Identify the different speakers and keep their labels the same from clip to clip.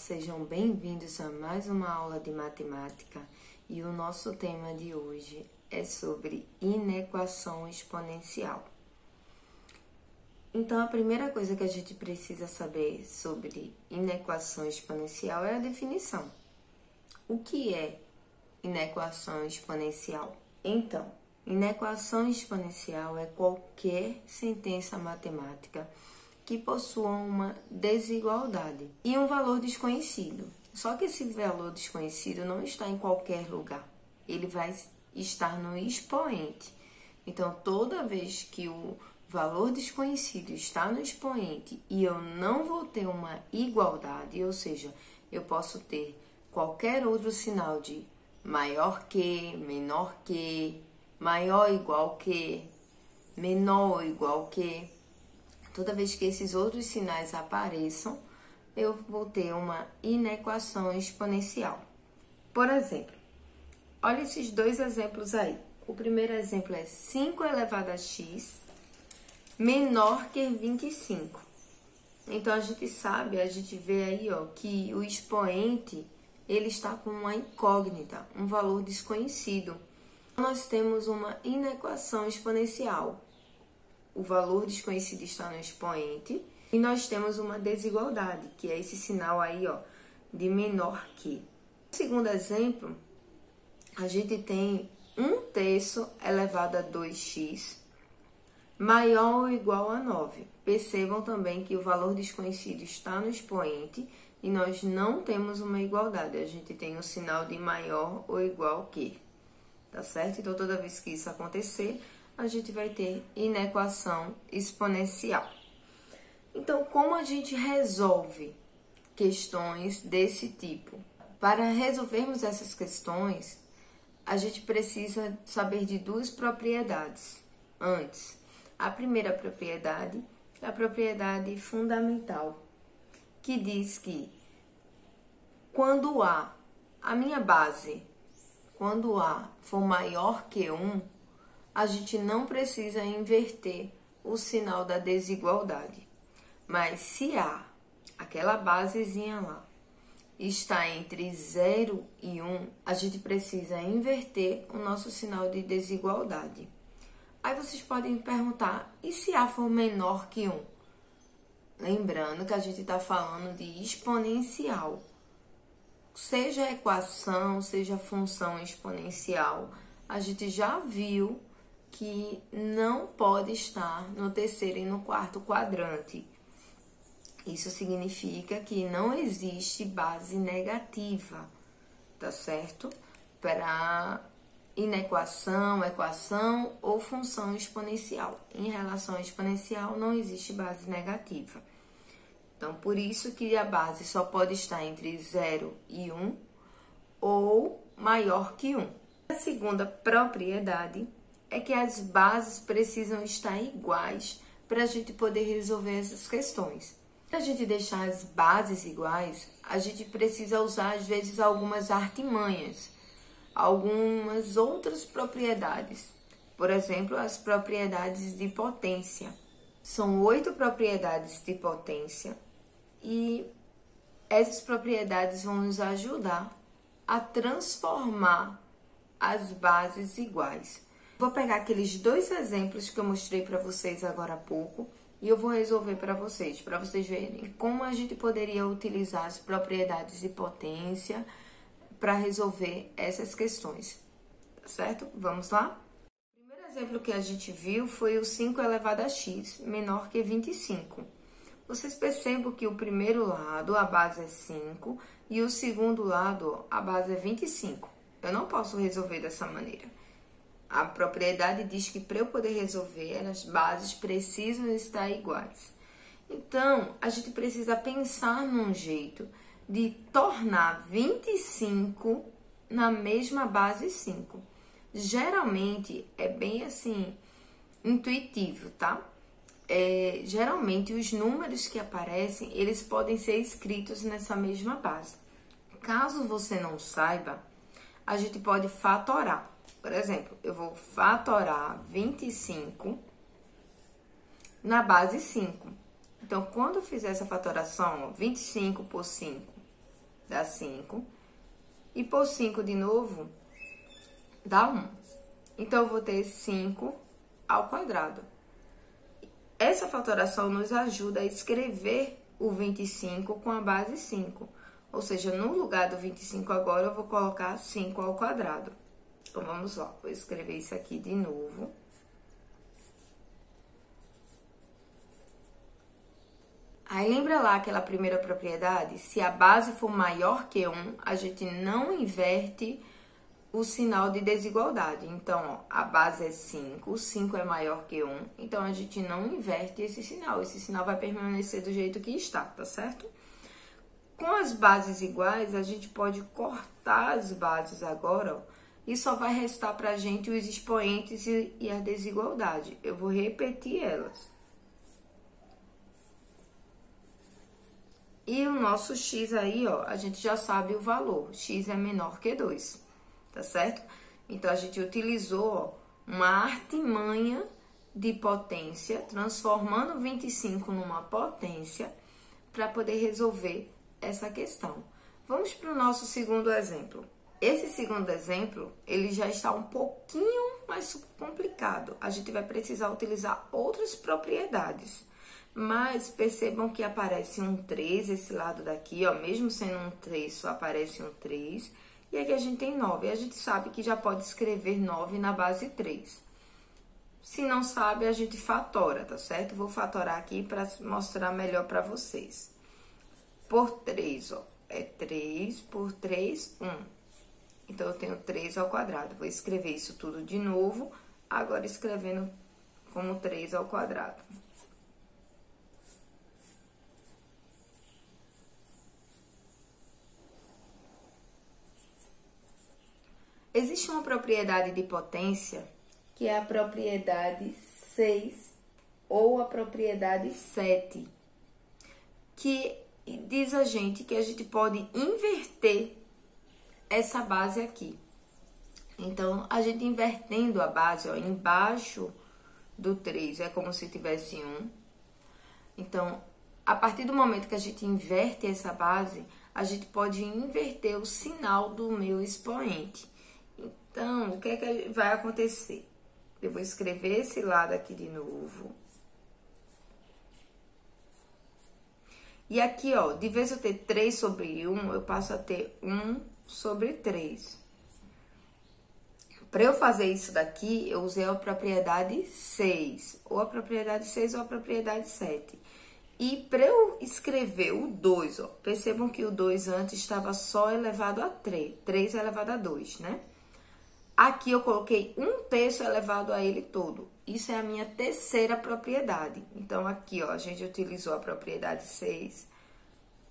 Speaker 1: sejam bem-vindos a mais uma aula de matemática e o nosso tema de hoje é sobre inequação exponencial. Então, a primeira coisa que a gente precisa saber sobre inequação exponencial é a definição. O que é inequação exponencial? Então, inequação exponencial é qualquer sentença matemática que possua uma desigualdade e um valor desconhecido. Só que esse valor desconhecido não está em qualquer lugar. Ele vai estar no expoente. Então, toda vez que o valor desconhecido está no expoente e eu não vou ter uma igualdade, ou seja, eu posso ter qualquer outro sinal de maior que, menor que, maior ou igual que, menor ou igual que. Toda vez que esses outros sinais apareçam, eu vou ter uma inequação exponencial. Por exemplo, olha esses dois exemplos aí. O primeiro exemplo é 5 elevado a x menor que 25. Então, a gente sabe, a gente vê aí, ó, que o expoente, ele está com uma incógnita, um valor desconhecido. Nós temos uma inequação exponencial. O valor desconhecido está no expoente e nós temos uma desigualdade, que é esse sinal aí, ó, de menor que. No segundo exemplo, a gente tem 1/3 elevado a 2x maior ou igual a 9. Percebam também que o valor desconhecido está no expoente e nós não temos uma igualdade. A gente tem o sinal de maior ou igual que, tá certo? Então, toda vez que isso acontecer, a gente vai ter inequação exponencial. Então, como a gente resolve questões desse tipo? Para resolvermos essas questões, a gente precisa saber de duas propriedades antes. A primeira propriedade é a propriedade fundamental, que diz que quando a minha base, quando A for maior que 1, a gente não precisa inverter o sinal da desigualdade. Mas se aquela basezinha lá, está entre 0 e 1, a gente precisa inverter o nosso sinal de desigualdade. Aí vocês podem me perguntar, e se A for menor que 1? Lembrando que a gente está falando de exponencial. Seja equação, seja função exponencial, a gente já viu que não pode estar no terceiro e no quarto quadrante. Isso significa que não existe base negativa, tá certo? Para inequação, equação ou função exponencial. Em relação à exponencial, não existe base negativa. Então, por isso que a base só pode estar entre 0 e 1 ou maior que 1. A segunda propriedade é que as bases precisam estar iguais para a gente poder resolver essas questões. Para a gente deixar as bases iguais, a gente precisa usar, às vezes, algumas artimanhas, algumas outras propriedades. Por exemplo, as propriedades de potência. São 8 propriedades de potência e essas propriedades vão nos ajudar a transformar as bases iguais. Vou pegar aqueles dois exemplos que eu mostrei para vocês agora há pouco e eu vou resolver para vocês verem como a gente poderia utilizar as propriedades de potência para resolver essas questões, tá certo? Vamos lá? O primeiro exemplo que a gente viu foi o 5 elevado a x menor que 25. Vocês percebam que o primeiro lado, a base é 5, e o segundo lado, a base é 25. Eu não posso resolver dessa maneira. A propriedade diz que para eu poder resolver, as bases precisam estar iguais. Então, a gente precisa pensar num jeito de tornar 25 na mesma base 5. Geralmente, é bem assim, intuitivo, tá? Geralmente, os números que aparecem, eles podem ser escritos nessa mesma base. Caso você não saiba, a gente pode fatorar. Por exemplo, eu vou fatorar 25 na base 5. Então, quando eu fizer essa fatoração, ó, 25 por 5 dá 5. E por 5 de novo, dá 1. Então, eu vou ter 5 ao quadrado. Essa fatoração nos ajuda a escrever o 25 com a base 5. Ou seja, no lugar do 25 agora, eu vou colocar 5 ao quadrado. Então, vamos lá. Vou escrever isso aqui de novo. Aí, lembra lá aquela primeira propriedade? Se a base for maior que 1, a gente não inverte o sinal de desigualdade. Então, ó, a base é 5, o 5 é maior que 1, então a gente não inverte esse sinal vai permanecer do jeito que está, tá certo? Com as bases iguais, a gente pode cortar as bases agora, ó, e só vai restar pra gente os expoentes e a desigualdade. Eu vou repetir elas. E o nosso x aí, ó, a gente já sabe o valor, x é menor que 2. Tá certo? Então, a gente utilizou, ó, uma artimanha de potência, transformando 25 numa potência, para poder resolver essa questão. Vamos para o nosso segundo exemplo. Esse segundo exemplo, ele já está um pouquinho mais complicado. A gente vai precisar utilizar outras propriedades. Mas percebam que aparece um 3, esse lado daqui, ó, mesmo sendo um 3, só aparece um 3. E aqui a gente tem 9, e a gente sabe que já pode escrever 9 na base 3. Se não sabe, a gente fatora, tá certo? Vou fatorar aqui para mostrar melhor para vocês. Por 3, ó, é 3 por 3, 1. Então, eu tenho 3 ao quadrado. Vou escrever isso tudo de novo, agora escrevendo como 3 ao quadrado. Existe uma propriedade de potência, que é a propriedade 6 ou a propriedade 7, que diz a gente que a gente pode inverter essa base aqui. Então, a gente invertendo a base, ó, embaixo do 3 é como se tivesse 1. Então, a partir do momento que a gente inverte essa base, a gente pode inverter o sinal do meu expoente. Então, o que é que vai acontecer? Eu vou escrever esse lado aqui de novo. E aqui, ó, de vez eu ter 3 sobre 1, eu passo a ter 1 sobre 3. Para eu fazer isso daqui, eu usei a propriedade 6, ou a propriedade 6 ou a propriedade 7. E para eu escrever o 2, ó, percebam que o 2 antes estava só elevado a 3. 3 é elevado a 2, né? Aqui eu coloquei 1/3 elevado a ele todo. Isso é a minha terceira propriedade. Então, aqui, ó, a gente utilizou a propriedade 6.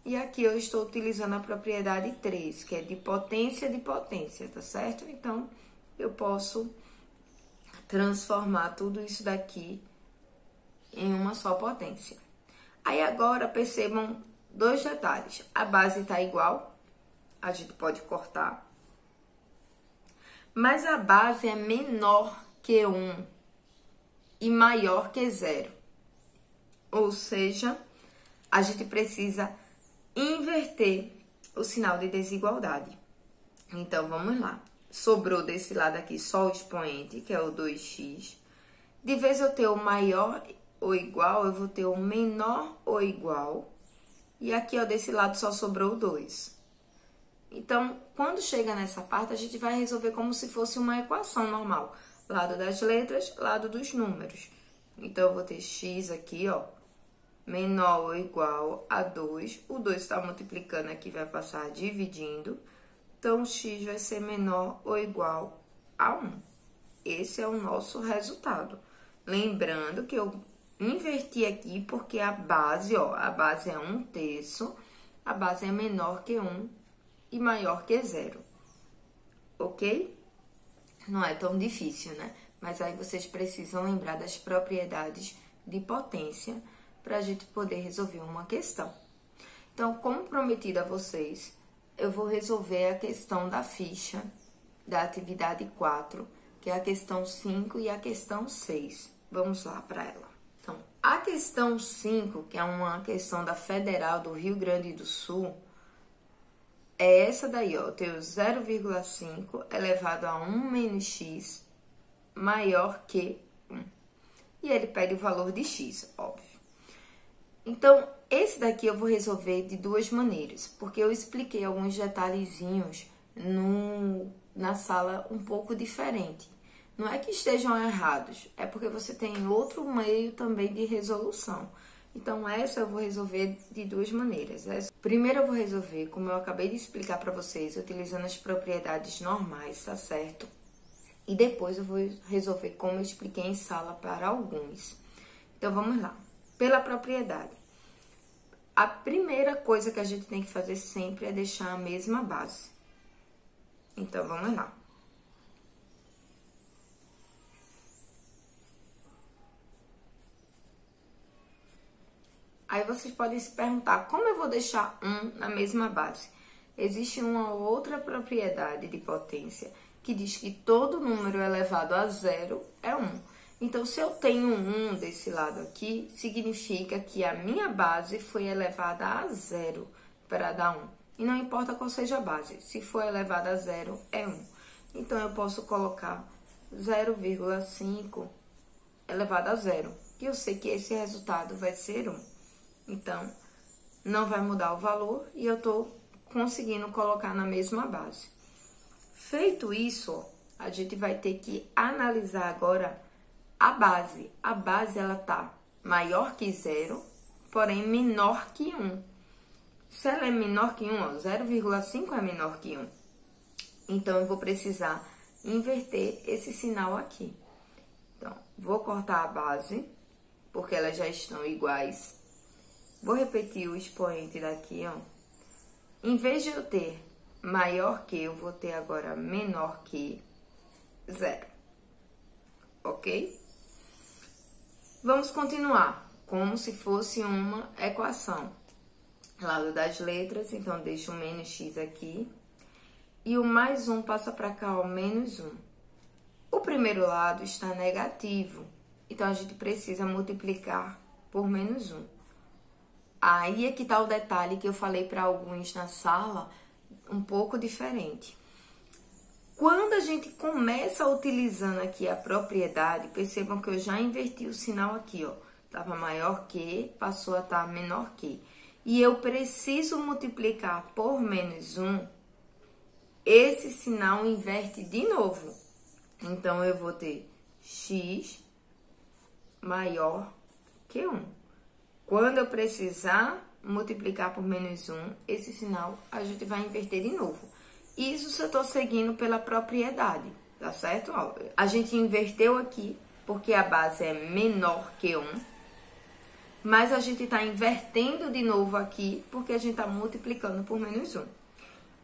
Speaker 1: E aqui eu estou utilizando a propriedade 3, que é de potência, tá certo? Então, eu posso transformar tudo isso daqui em uma só potência. Aí, agora, percebam 2 detalhes. A base tá igual, a gente pode cortar. Mas a base é menor que 1 e maior que 0. Ou seja, a gente precisa inverter o sinal de desigualdade. Então, vamos lá. Sobrou desse lado aqui só o expoente, que é o 2x. De vez eu ter o maior ou igual, eu vou ter o menor ou igual. E aqui, ó, desse lado só sobrou o 2. Então, quando chega nessa parte, a gente vai resolver como se fosse uma equação normal. Lado das letras, lado dos números. Então, eu vou ter x aqui, ó, menor ou igual a 2. O 2 está multiplicando aqui, vai passar dividindo. Então, o x vai ser menor ou igual a 1. Esse é o nosso resultado. Lembrando que eu inverti aqui porque a base, ó, a base é 1/3, a base é menor que 1 e maior que 0. Ok? Não é tão difícil, né? Mas aí vocês precisam lembrar das propriedades de potência para a gente poder resolver uma questão. Então, como prometido a vocês, eu vou resolver a questão da ficha da atividade 4, que é a questão 5 e a questão 6. Vamos lá para ela. Então, a questão 5, que é uma questão da Federal do Rio Grande do Sul, é essa daí, ó. Eu tenho 0,5 elevado a 1 menos x maior que 1. E ele pede o valor de x, óbvio. Então, esse daqui eu vou resolver de duas maneiras, porque eu expliquei alguns detalhezinhos na sala um pouco diferente. Não é que estejam errados, é porque você tem outro meio também de resolução. Então, essa eu vou resolver de duas maneiras. Primeiro eu vou resolver, como eu acabei de explicar para vocês, utilizando as propriedades normais, tá certo? E depois eu vou resolver como eu expliquei em sala para alguns. Então, vamos lá. Pela propriedade. A primeira coisa que a gente tem que fazer sempre é deixar a mesma base. Então, vamos lá. Aí vocês podem se perguntar, como eu vou deixar 1 na mesma base? Existe uma outra propriedade de potência que diz que todo número elevado a zero é 1. Então, se eu tenho 1 desse lado aqui, significa que a minha base foi elevada a zero para dar 1. E não importa qual seja a base, se for elevada a zero, é 1. Então, eu posso colocar 0,5 elevado a zero, que eu sei que esse resultado vai ser 1. Então, não vai mudar o valor e eu tô conseguindo colocar na mesma base. Feito isso, a gente vai ter que analisar agora a base. A base, ela tá maior que zero, porém menor que 1. Se ela é menor que 1, 0,5 é menor que 1. Então, eu vou precisar inverter esse sinal aqui. Então, vou cortar a base, porque elas já estão iguais. Vou repetir o expoente daqui, ó. Em vez de eu ter maior que, eu vou ter agora menor que 0. Ok? Vamos continuar, como se fosse uma equação. Lado das letras, então deixo o menos x aqui. E o mais 1 passa para cá, ó, menos 1. O primeiro lado está negativo, então a gente precisa multiplicar por menos 1. Aí é que tá o detalhe que eu falei para alguns na sala, um pouco diferente. Quando a gente começa utilizando aqui a propriedade, percebam que eu já inverti o sinal aqui, ó. Tava maior que, passou a estar menor que. E eu preciso multiplicar por menos 1, esse sinal inverte de novo. Então, eu vou ter x maior que 1. Quando eu precisar multiplicar por menos 1, esse sinal a gente vai inverter de novo. Isso se eu estou seguindo pela propriedade, tá certo? Ó, a gente inverteu aqui porque a base é menor que 1, mas a gente está invertendo de novo aqui porque a gente está multiplicando por menos 1.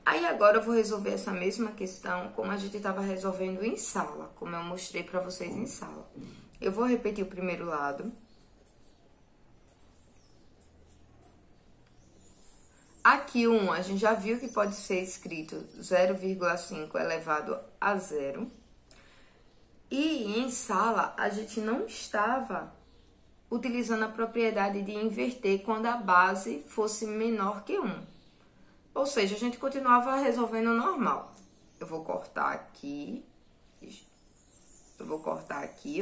Speaker 1: Aí agora eu vou resolver essa mesma questão como a gente estava resolvendo em sala, como eu mostrei para vocês em sala. Eu vou repetir o primeiro lado. Aqui, 1, a gente já viu que pode ser escrito 0,5 elevado a 0. E em sala, a gente não estava utilizando a propriedade de inverter quando a base fosse menor que 1. Ou seja, a gente continuava resolvendo normal. Eu vou cortar aqui.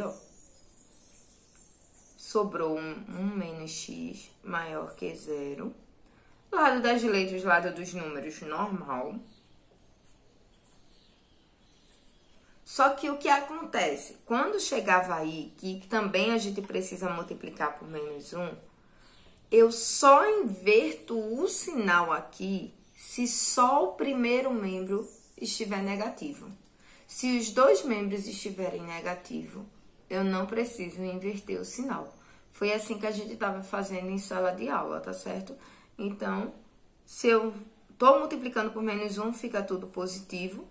Speaker 1: Ó. Sobrou 1 menos x maior que 0. Lado das letras, lado dos números, normal. Só que o que acontece? Quando chegava aí, que também a gente precisa multiplicar por menos 1, eu só inverto o sinal aqui se só o primeiro membro estiver negativo. Se os dois membros estiverem negativo, eu não preciso inverter o sinal. Foi assim que a gente estava fazendo em sala de aula, tá certo? Então, se eu estou multiplicando por menos 1, fica tudo positivo.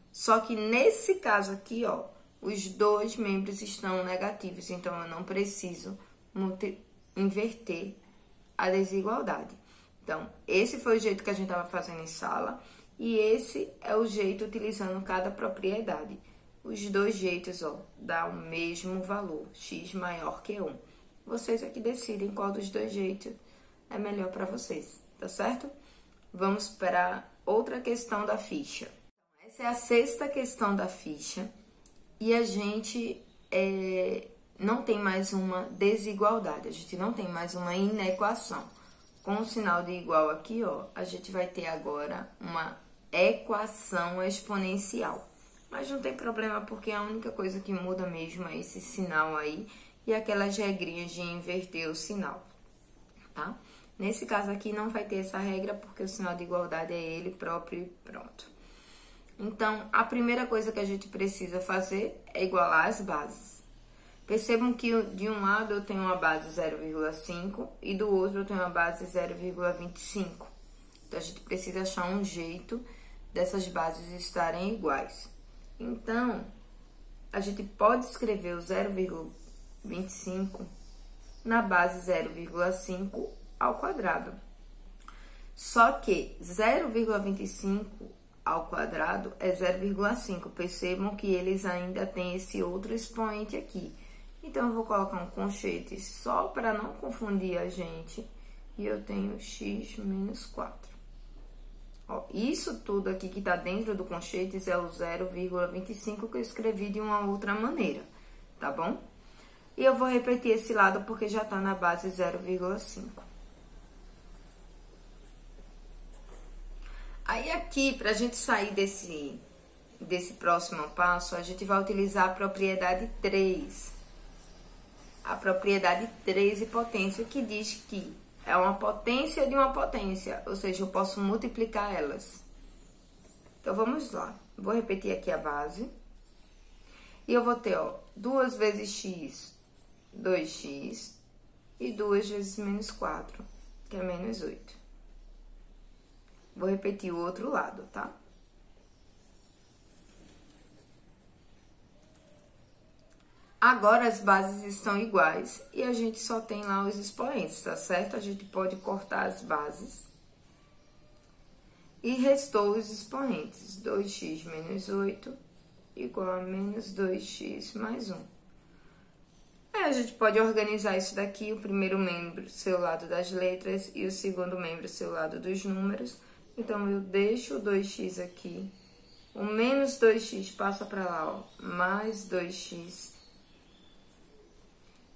Speaker 1: Só que nesse caso aqui, ó, os dois membros estão negativos. Então, eu não preciso inverter a desigualdade. Então, esse foi o jeito que a gente estava fazendo em sala. E esse é o jeito utilizando cada propriedade. Os dois jeitos, ó, dá o mesmo valor, x maior que 1. Vocês aqui decidem qual dos dois jeitos é melhor para vocês, tá certo? vamos para outra questão da ficha. Essa é a sexta questão da ficha e a gente não tem mais uma desigualdade, a gente não tem mais uma inequação. Com o sinal de igual aqui, ó, a gente vai ter agora uma equação exponencial. Mas não tem problema, porque a única coisa que muda mesmo é esse sinal aí e aquelas regrinhas de inverter o sinal, tá? Nesse caso aqui não vai ter essa regra, porque o sinal de igualdade é ele próprio e pronto. Então, a primeira coisa que a gente precisa fazer é igualar as bases. Percebam que de um lado eu tenho uma base 0,5 e do outro eu tenho uma base 0,25. Então, a gente precisa achar um jeito dessas bases estarem iguais. Então, a gente pode escrever o 0,25 na base 0,5 ao quadrado. Só que 0,25 ao quadrado é 0,5. Percebam que eles ainda têm esse outro expoente aqui. Então, eu vou colocar um conchete só para não confundir a gente. E eu tenho x menos 4. Ó, isso tudo aqui que tá dentro do conchetes é o 0,25 que eu escrevi de uma outra maneira, tá bom? E eu vou repetir esse lado porque já tá na base 0,5. Aí aqui, pra gente sair desse próximo passo, a gente vai utilizar a propriedade 3. A propriedade 3 de potência, que diz que é uma potência de uma potência, ou seja, eu posso multiplicar elas. Então, vamos lá. Vou repetir aqui a base. E eu vou ter, ó, 2 vezes x, 2x, e 2 vezes menos 4, que é menos 8. Vou repetir o outro lado, tá? Agora as bases estão iguais e a gente só tem lá os expoentes, tá certo? A gente pode cortar as bases. E restou os expoentes. 2x menos 8 igual a menos 2x mais 1. Aí a gente pode organizar isso daqui, o primeiro membro seu lado das letras e o segundo membro seu lado dos números. Então, eu deixo o 2x aqui. O menos 2x passa para lá, ó, mais 2x.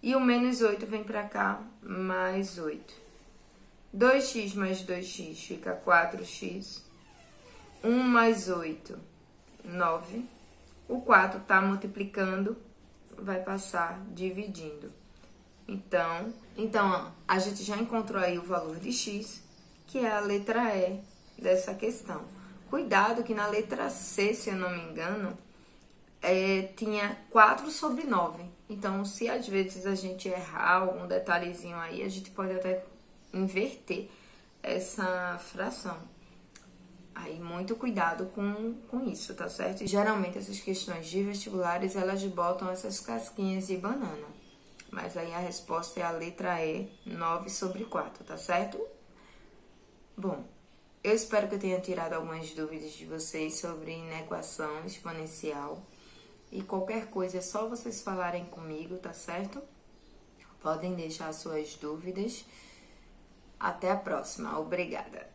Speaker 1: E o menos 8 vem para cá, mais 8. 2x mais 2x fica 4x. 1 mais 8, 9. O 4 tá multiplicando, vai passar dividindo. Então, ó, a gente já encontrou aí o valor de x, que é a letra E dessa questão. Cuidado que na letra C, se eu não me engano, tinha 4 sobre 9. Então, se às vezes a gente errar algum detalhezinho aí, a gente pode até inverter essa fração. Aí, muito cuidado com isso, tá certo? E, geralmente, essas questões de vestibulares, elas botam essas casquinhas de banana. Mas aí a resposta é a letra E, 9 sobre 4, tá certo? Bom, eu espero que eu tenha tirado algumas dúvidas de vocês sobre inequação exponencial. E qualquer coisa é só vocês falarem comigo, tá certo? Podem deixar suas dúvidas. Até a próxima. Obrigada!